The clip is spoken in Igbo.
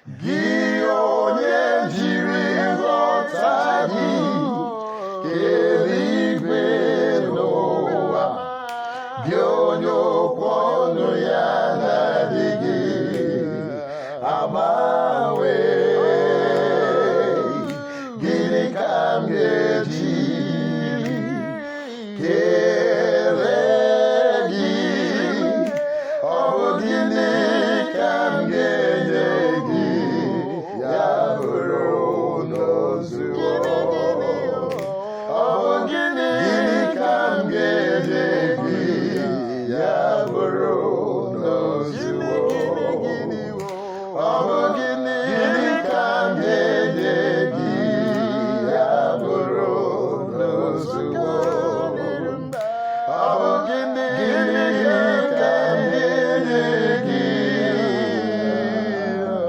gị onye jiri nghọta gị eluigwe n'ụwa, gị onye okwu ọnụ ya na-adịghị ama